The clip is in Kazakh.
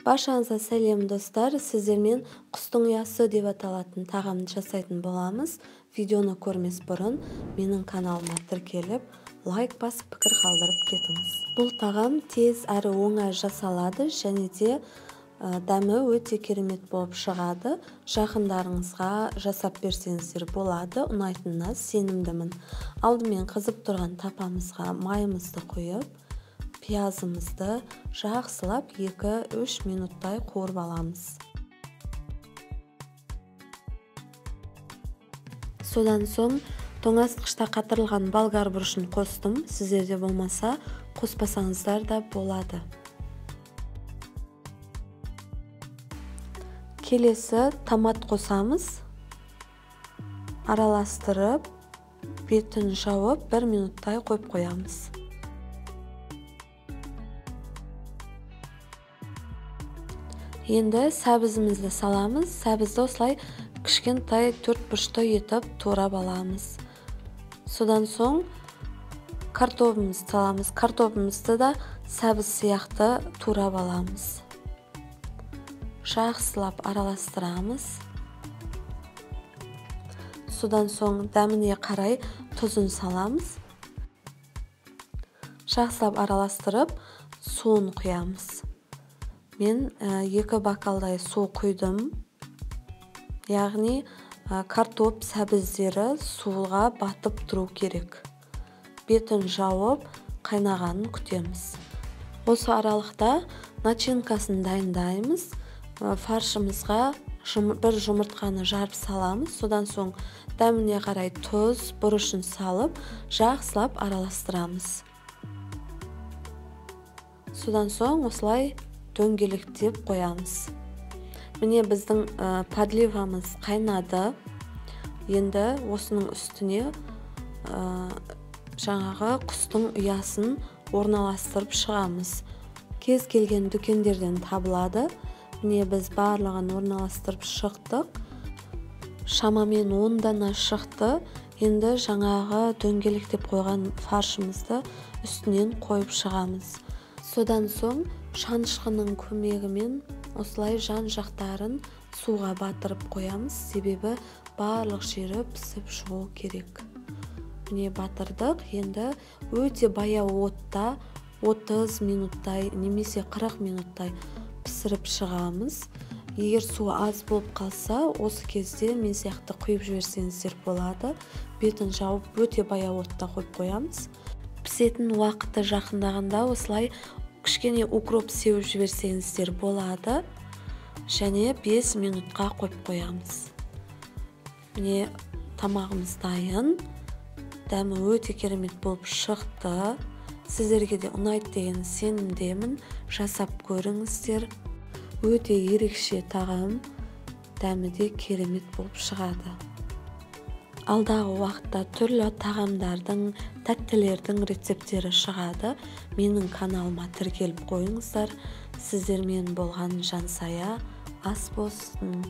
Баршаңызға сәлем достар, сіздермен құстың ұясы деп аталатын тағамды жасайтын боламыз. Видеоны көрмес бұрын менің каналыма тіркеліп, лайк басып пікір қалдырып кетіңіз. Бұл тағам тез әрі оңай жасалады және де дәмі өте керемет болып шығады. Жақындарыңызға жасап берсеңіздер болады, ұнайтынына сенімдімін. Алдымен қызып тұрған тапамызға майымызды құйып, пиязымызды жақсылап 2-3 минуттай қуырып аламыз. Содан соң тоңазытқышта қатырылған болгар бұрышын қостым. Сіздерде болмаса қоспасаңыздар да болады. Келесі томат қосамыз. Араластырып, бетін жауып 1 минуттай қойып қоямыз. Енді сәбізімізді саламыз. Сәбізді осылай кішкентай 4 бұрышты етіп турап аламыз. Содан соң картопымызды саламыз. Картопымызды да сәбіз сияқты турап аламыз. Жақсылап араластырамыз. Содан соң дәміне қарай тұзын саламыз. Жақсылап араластырып, суын құямыз. Мен 2 бокалдай су құйдым. Яғни картоп сәбіздері суға батып тұру керек. Бетін жауып, қайнағанын күтеміз. Осы аралықта начинкасын дайындаймыз. Фаршымызға 1 жұмыртқаны жарып саламыз. Содан соң дәміне қарай тұз, бұрышын салып, жақсылап араластырамыз. Содан соң осылай дөңгелектеп қоямыз. Міне біздің подливамыз қайнады. Енді осының үстіне жаңағы құстың ұясын орналастырып шығамыз. Кез келген дүкендерден табылады. Міне біз барлығын орналастырып шықтық. Шамамен 10 дана шықты. Енді жаңағы дөңгелектеп қойған фаршымызды үстінен қойып шығамыз. Содан соң шанышқының көмегімен осылай жан жақтарын суға батырып қоямыз. Себебі барлық жері пісіп шығу керек. Міне батырдық. Енді өте баяу отта 30 минуттай немесе 40 минуттай пісіріп шығамыз. Егер су аз болып қалса, осы кезде мен сияқты құйып жіберсеңіздер болады. Бетін жауып өте баяу отта қойып қоямыз. Пісетін уақыты жақындағанда осылай кішкене укроп сеуіп жіберсеңіздер болады. Және 5 минутқа қойып қоямыз. Міне тамағымыз дайын. Дәмі өте керемет болып шықты. Сіздерге де ұнайды деген сенімдемін. Жасап көріңіздер. Өте ерекше тағам. Дәмі де керемет болып шығады. Алдағы уақытта түрлі тағамдардың, тәттілердің рецептері шығады. Менің каналыма тіркеліп қойыңыздар. Сіздермен болған Жансая ас болсын.